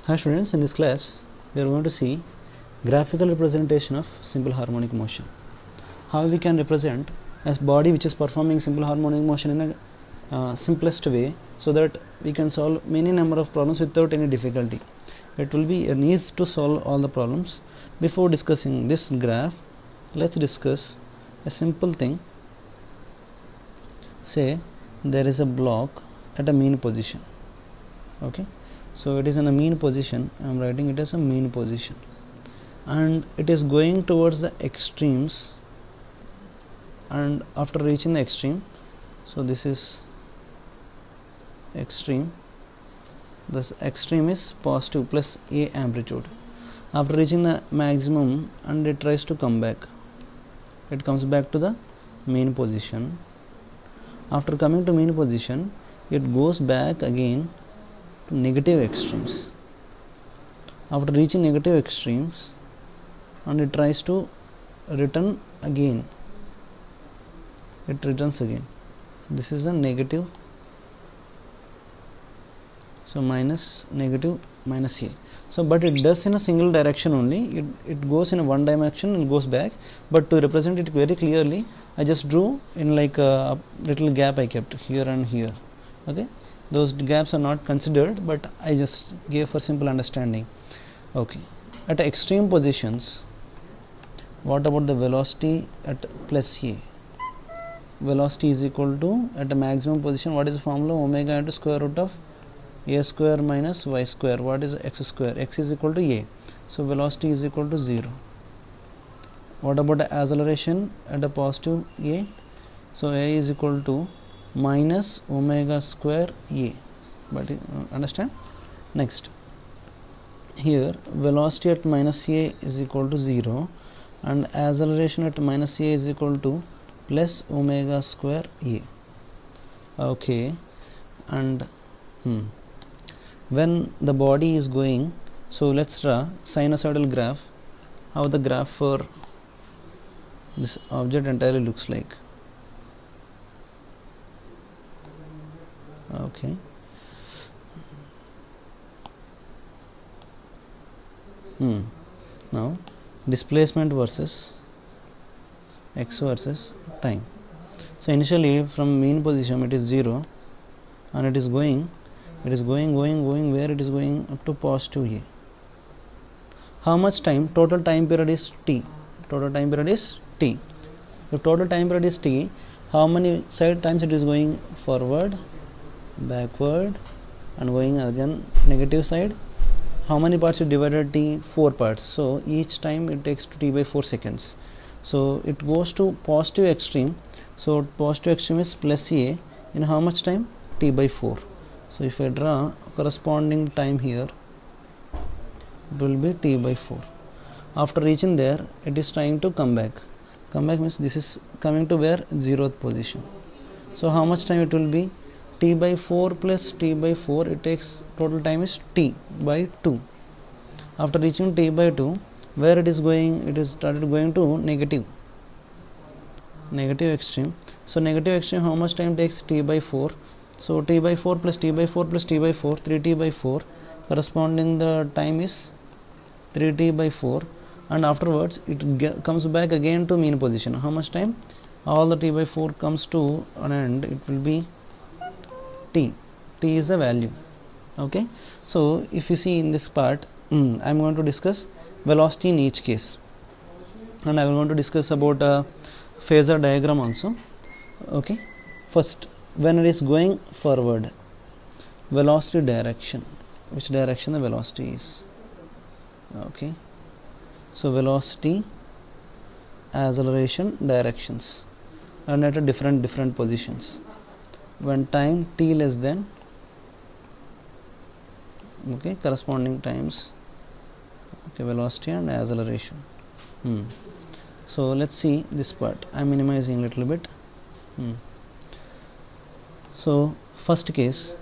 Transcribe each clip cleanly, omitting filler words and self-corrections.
Hi students, in this class we are going to see graphical representation of simple harmonic motion. How we can represent a body which is performing simple harmonic motion in a simplest way, so that we can solve many number of problems without any difficulty. It will be an easy to solve all the problems. Before discussing this graph, let's discuss a simple thing. Say there is a block at a mean position. Okay, so it is in a mean position. I am writing it as a mean position, and it is going towards the extremes, and after reaching the extreme, so this is extreme, this extreme is positive plus a amplitude. After reaching the maximum, and it tries to come back, it comes back to the mean position. After coming to mean position, it goes back again to negative extremes. After reaching negative extremes, and it tries to return again, it returns again. This is a negative, so minus negative minus a. So but it does in a single direction only. It goes in a one dimension and goes back. But to represent it very clearly, I just drew in like a little gap I kept here and here. Okay, those gaps are not considered, but I just gave for simple understanding. Okay, at extreme positions, what about the velocity at plus a? Velocity is equal to, at a maximum position, what is the formula? Omega into square root of a square minus y square. What is x square? X is equal to a, so velocity is equal to 0. What about the acceleration at a positive a? So a is equal to minus omega square a. But understand? Next, here velocity at minus a is equal to 0, and acceleration at minus a is equal to plus omega square a. Okay, and when the body is going, so let's draw sinusoidal graph. How the graph for this object entirely looks like. Okay, now displacement versus x versus time. So initially from mean position it is 0, and it is going where it is going up to positive a. How much time? Total time period is t. Total time period is t. If total time period is t, how many side times it is going forward, backward, and going again negative side? How many parts it divided t? 4 parts. So each time it takes t by 4 seconds. So it goes to positive extreme. So positive extreme is plus a in how much time? T by 4. So if I draw corresponding time here, it will be t by 4. After reaching there, it is trying to come back. Come back means this is coming to where? 0th position. So how much time it will be? T by 4 plus t by 4. It takes, total time is t by 2. After reaching t by 2, where it is going? It is started going to negative extreme. So negative extreme, how much time takes? T by 4. So t by 4 plus t by 4 plus t by 4, 3t by 4, corresponding the time is 3t by 4, and afterwards it comes back again to mean position. How much time? All the t by 4 comes to an end, it will be t. T is the value. Okay, so if you see in this part, I am going to discuss velocity in each case, and I am going to discuss about a phasor diagram also. Okay, first, when it is going forward, velocity direction, which direction the velocity is. Okay, so velocity, acceleration, directions, and at a different positions. When time t less than, okay, corresponding times, okay, velocity and acceleration. So let's see this part. I am minimizing a little bit. So first case,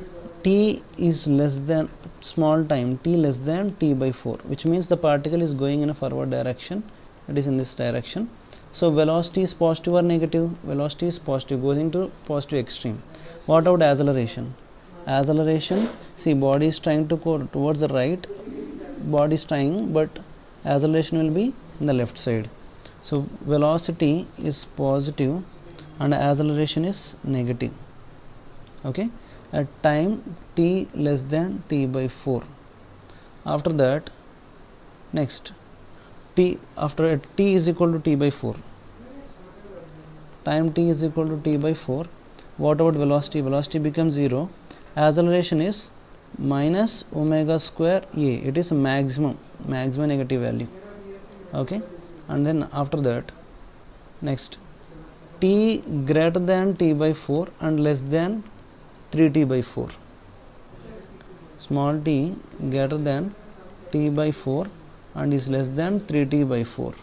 t is less than, small time t less than t by 4, which means the particle is going in a forward direction. It is in this direction. So velocity is positive or negative? Velocity is positive, going to positive extreme. What about acceleration? acceleration, see, body is trying to go towards the right, body is tying, but acceleration will be in the left side. So velocity is positive and acceleration is negative. Okay, at time t less than t by 4. After that, next t, after at t is equal to t by 4, time t is equal to t by 4, what about velocity? Velocity becomes 0. Acceleration is minus omega square a. It is maximum negative value. Okay, and then after that, next t greater than t by 4 and less than 3t by 4. Small t greater than t by 4 and is less than 3t by 4.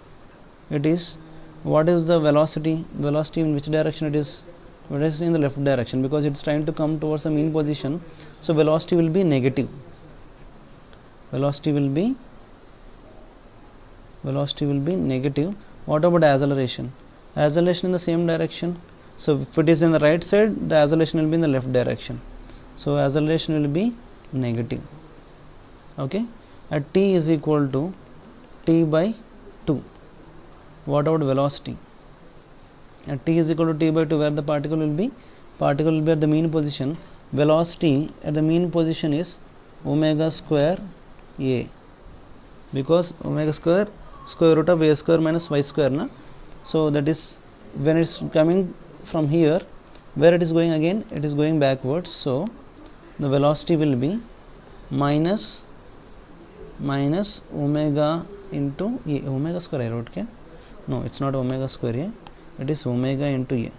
It is, what is the velocity? Velocity in which direction it is? It is in the left direction, because it is trying to come towards the mean position. So velocity will be negative. Velocity will be negative. What about acceleration? Acceleration in the same direction. So if it is in the right side, the acceleration will be in the left direction. So acceleration will be negative. Okay, at t is equal to t by 2. What about velocity? At t is equal to t by 2, where the particle will be at the mean position. Velocity at the mean position is omega square a, because omega square root of a square minus y square, na? So that is, when it is coming from here, where it is going again, it is going backwards. So the velocity will be minus omega into a. Omega square I wrote, okay? No, it's not omega square a, it is omega into a,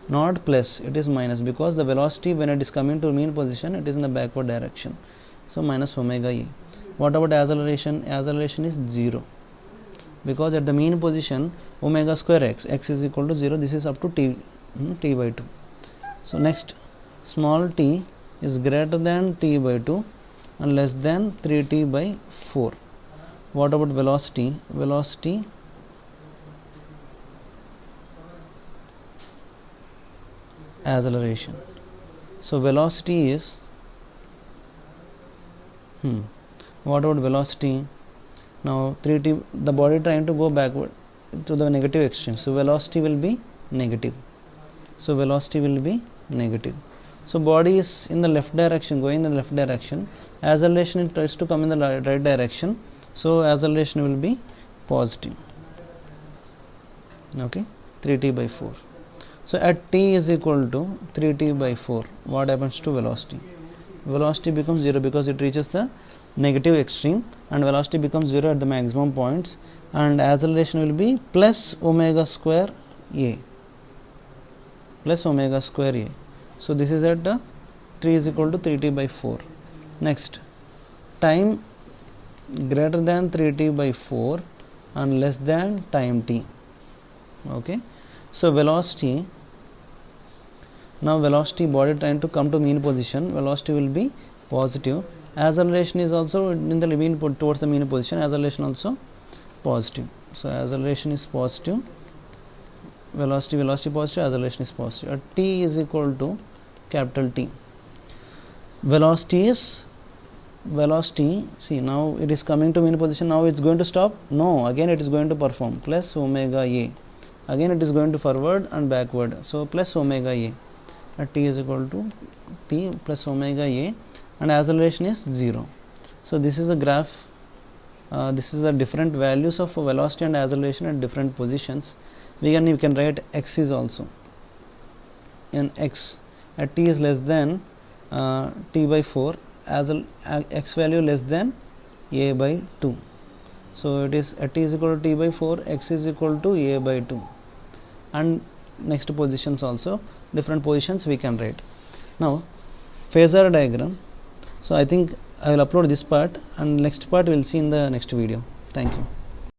not plus, it is minus, because the velocity when it is coming to mean position, it is in the backward direction. So minus omega a. What about acceleration? Acceleration is 0, because at the mean position omega square x is equal to 0. This is up to t by 2. So next, small t is greater than t by 2 and less than 3t by 4. What about velocity? Velocity acceleration. So velocity is what about velocity? Now 3t, the body trying to go backward to the negative extreme, so velocity will be negative. So velocity will be negative. So body is in the left direction, going in the left direction. Acceleration, it tries to come in the right direction, so acceleration will be positive. Okay, 3t by 4. So at t is equal to 3t by 4, what happens to velocity? Velocity becomes 0, because it reaches the negative extreme, and velocity becomes 0 at the maximum points, and acceleration will be plus omega square a. So this is at the t is equal to 3t by 4. Next, time greater than 3t by 4 and less than time t. Okay, so velocity, now velocity, body trying to come to mean position, velocity will be positive. Acceleration is also in the mean towards the mean position, acceleration also positive. So acceleration is positive, velocity positive, acceleration is positive. At t is equal to capital T, velocity, see, now it is coming to mean position. Now it's going to stop? No, again it is going to perform plus omega a. Again it is going to forward and backward, so plus omega a. At t is equal to t plus omega a, and acceleration is 0. So this is a graph. This is the different values of velocity and acceleration at different positions. You can write x is also, in x at t is less than t by 4, as x value less than a by 2. So it is at t is equal to t by 4, x is equal to a by 2, and next positions also, different positions we can write. Now phasor diagram. So I think I will upload this part, and next part we will see in the next video. Thank you.